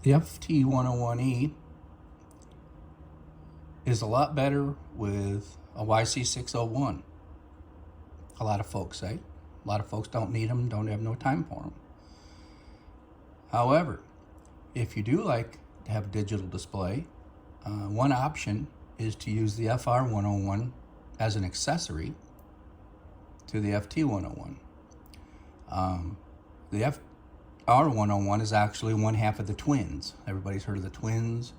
The FT-101E is a lot better with a YC601. A lot of folks say. A lot of folks don't need them, don't have no time for them. However, if you do like to have a digital display, one option is to use the FR-101 as an accessory to the FT-101. The FR-101 is actually one half of the twins. Everybody's heard of the twins.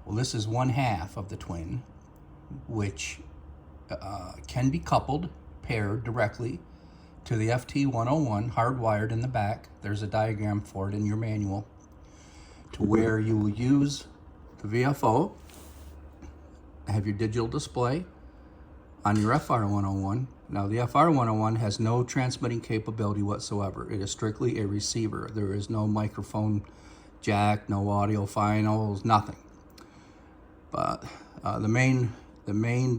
Well, this is one half of the twin, which can be coupled, paired directly to the FT-101, hardwired in the back. There's a diagram for it in your manual, to where you will use the VFO, have your digital display on your FR-101. Now, the FR-101 has no transmitting capability whatsoever. It is strictly a receiver. There is no microphone jack, no audio finals, nothing. But the main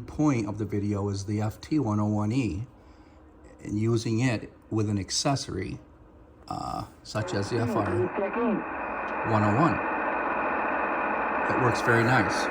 point of the video is the FT-101E, and using it with an accessory such as the FR-101. It works very nice.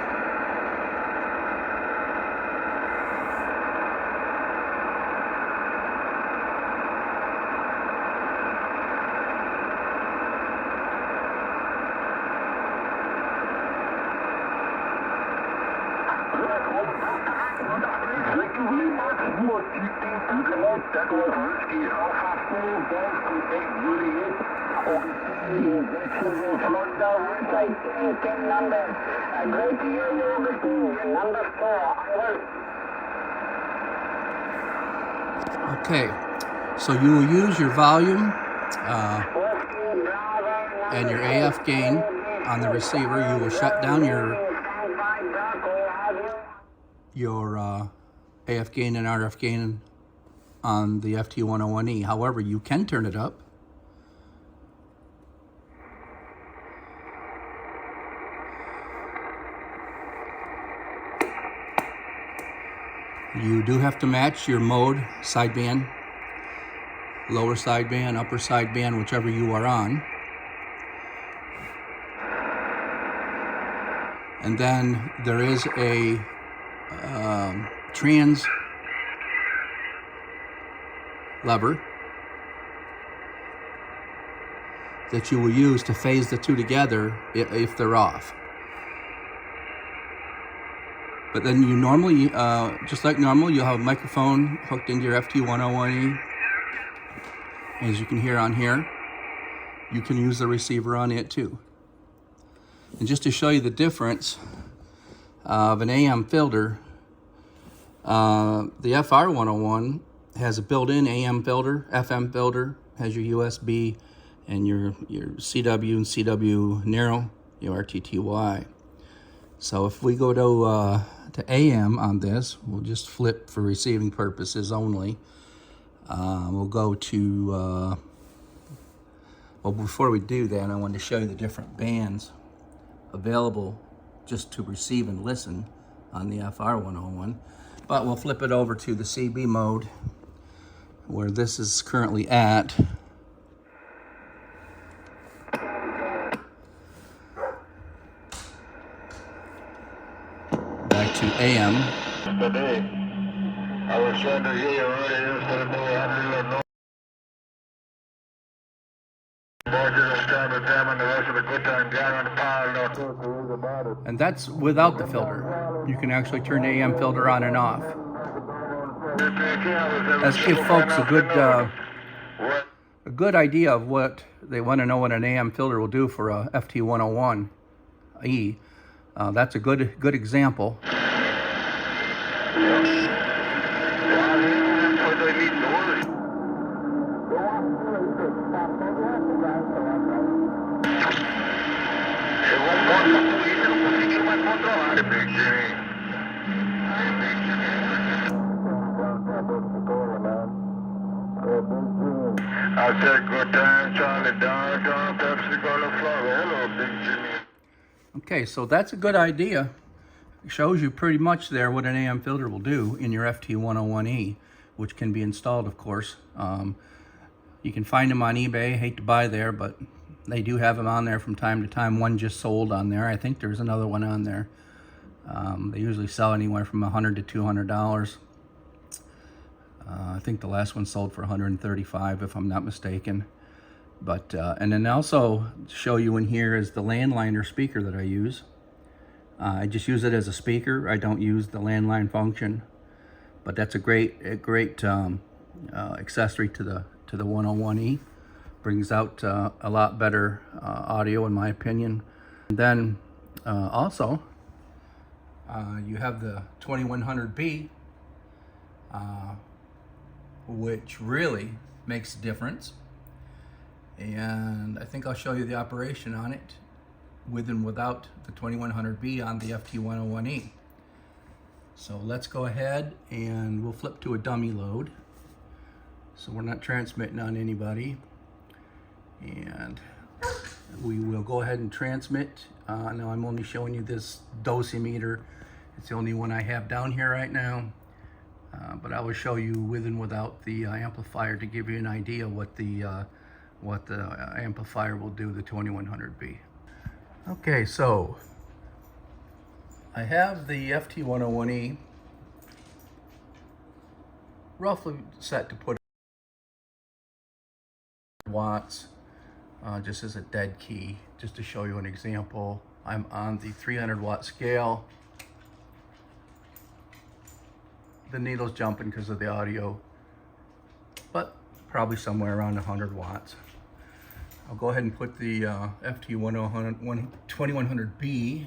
Okay, so you will use your volume and your AF gain on the receiver. You will shut down your AF gain and RF gain on the FT-101E. However, you can turn it up. You do have to match your mode, sideband, lower sideband, upper sideband, whichever you are on. And then there is a trans lever that you will use to phase the two together if they're off. But then you normally, just like normal, you'll have a microphone hooked into your FT-101E. As you can hear on here, you can use the receiver on it too. And just to show you the difference of an AM filter, the FR-101 has a built-in AM filter, FM filter, has your USB and your CW and CW narrow, your RTTY. So if we go to AM on this, we'll just flip for receiving purposes only. We'll go to, well, before we do that, I wanted to show you the different bands available just to receive and listen on the FR-101. But we'll flip it over to the CB mode, where this is currently at. Back to AM. Today, I was trying to hear you earlier yesterday. I didn't know. And that's without the filter. You can actually turn the AM filter on and off. Let's give folks a good idea of what they want to know what an AM filter will do for a FT-101E. That's a good example. I said good time, Charlie, down, Pepsi, Cola, Florida. Hello, Big Jimmy. Okay, so that's a good idea. It shows you pretty much there what an AM filter will do in your FT-101E, which can be installed, of course. You can find them on eBay. Hate to buy there, but They do have them on there from time to time. One just sold on there. I think there's another one on there. They usually sell anywhere from $100 to $200. I think the last one sold for $135 if I'm not mistaken. But and then also show you in here is the landliner speaker that I use. I just use it as a speaker. I don't use the landline function, but that's a great accessory to the 101E. Brings out a lot better audio in my opinion. And then also you have the 2100B, which really makes a difference. And I think I'll show you the operation on it with and without the 2100B on the FT-101E. So let's go ahead and we'll flip to a dummy load. So we're not transmitting on anybody. And we will go ahead and transmit. Now I'm only showing you this dosimeter. It's the only one I have down here right now. But I will show you with and without the amplifier to give you an idea what the amplifier will do, the 2100B. Okay, so I have the FT-101E roughly set to put watts, just as a dead key, just to show you an example. I'm on the 300 watt scale. The needle's jumping because of the audio, but probably somewhere around 100 watts. I'll go ahead and put the FT-2100B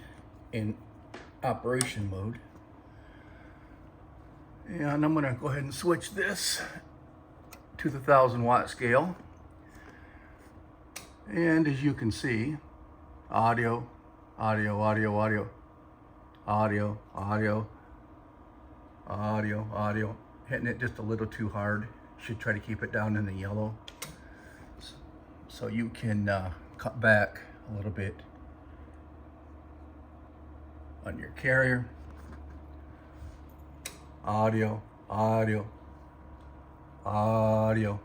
in operation mode. And I'm gonna go ahead and switch this to the 1000 watt scale. And as you can see, audio, audio, audio, audio, audio, audio, audio, audio. Hitting it just a little too hard. Should try to keep it down in the yellow. So you can cut back a little bit on your carrier. Audio, audio, audio.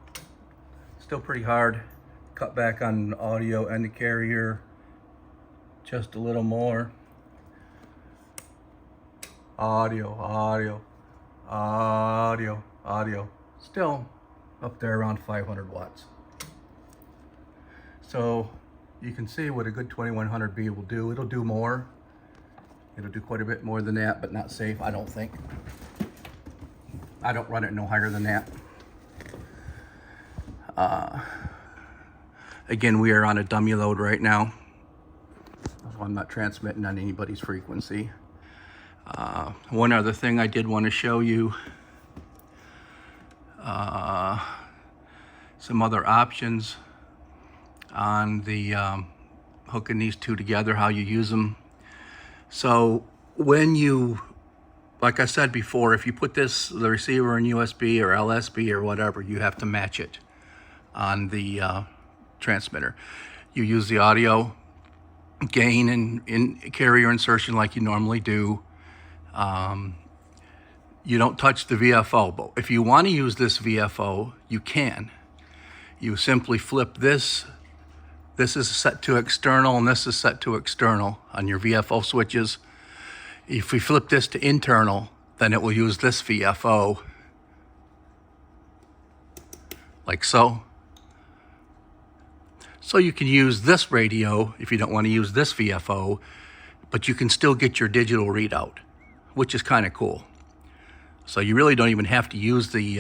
Still pretty hard. Cut back on audio and the carrier just a little more. Audio, audio, audio, audio. Still up there around 500 watts. So you can see what a good 2100B will do. It'll do more. It'll do quite a bit more than that, but not safe, I don't think. I don't run it no higher than that. Again, we are on a dummy load right now, so I'm not transmitting on anybody's frequency. One other thing I did want to show you, some other options on the hooking these two together, how you use them. So when you, like I said before, if you put the receiver in USB or LSB or whatever, you have to match it on the transmitter. You use the audio gain in carrier insertion like you normally do. You don't touch the VFO, but if you want to use this VFO, you can. You simply flip this. This is set to external and this is set to external on your VFO switches. If we flip this to internal, then it will use this VFO, like so. So you can use this radio if you don't want to use this VFO, but you can still get your digital readout, which is kind of cool. So you really don't even have to use the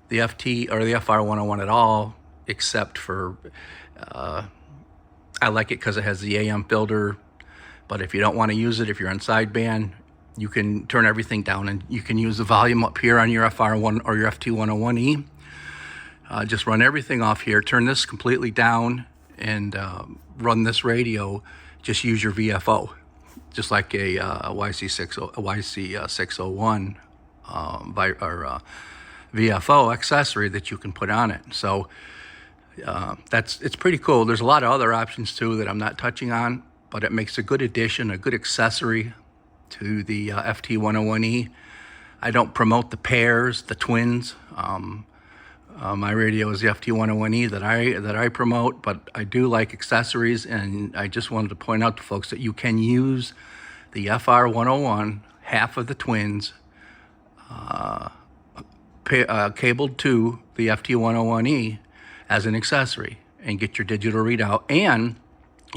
FT or the FR-101 at all, except for, I like it because it has the AM filter, but if you don't want to use it, if you're on sideband, you can turn everything down and you can use the volume up here on your FR1 or your FT-101E. Just run everything off here, turn this completely down, and run this radio. Just use your VFO, just like a YC601 VFO accessory that you can put on it. So it's pretty cool. There's a lot of other options too that I'm not touching on, but it makes a good addition, a good accessory to the FT-101E. I don't promote the pairs, the twins. My radio is the FT-101E that I promote, but I do like accessories, and I just wanted to point out to folks that you can use the FR-101, half of the twins, cabled to the FT-101E as an accessory and get your digital readout, and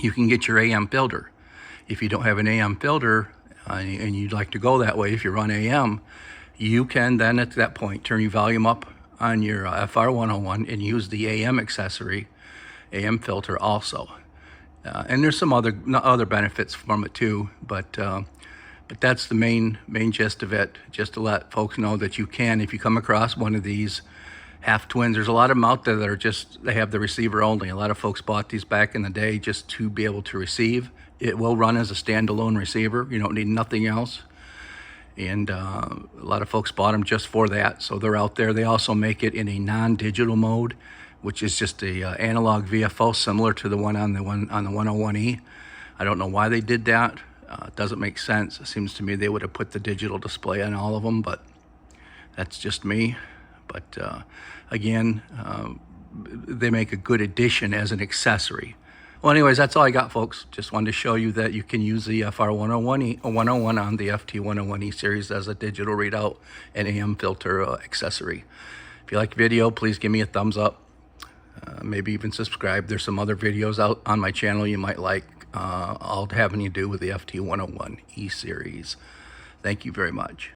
you can get your AM filter. If you don't have an AM filter and you'd like to go that way, if you run AM, you can then at that point turn your volume up on your FR-101 and use the AM accessory, AM filter also. And there's some other benefits from it too, but that's the main gist of it, just to let folks know that you can, if you come across one of these half twins. There's a lot of them out there that are they have the receiver only. A lot of folks bought these back in the day just to be able to receive. It will run as a standalone receiver. You don't need nothing else. And a lot of folks bought them just for that, so they're out there. They also make it in a non-digital mode, which is just a analog VFO, similar to the one on the 101E. I don't know why they did that. It doesn't make sense. It seems to me they would have put the digital display on all of them, but that's just me. But again, they make a good addition as an accessory. Well, anyways, that's all I got, folks. Just wanted to show you that you can use the FR-101 on the FT-101E series as a digital readout and AM filter accessory. If you like the video, please give me a thumbs up. Maybe even subscribe. There's some other videos out on my channel you might like, all having to do with the FT-101E series. Thank you very much.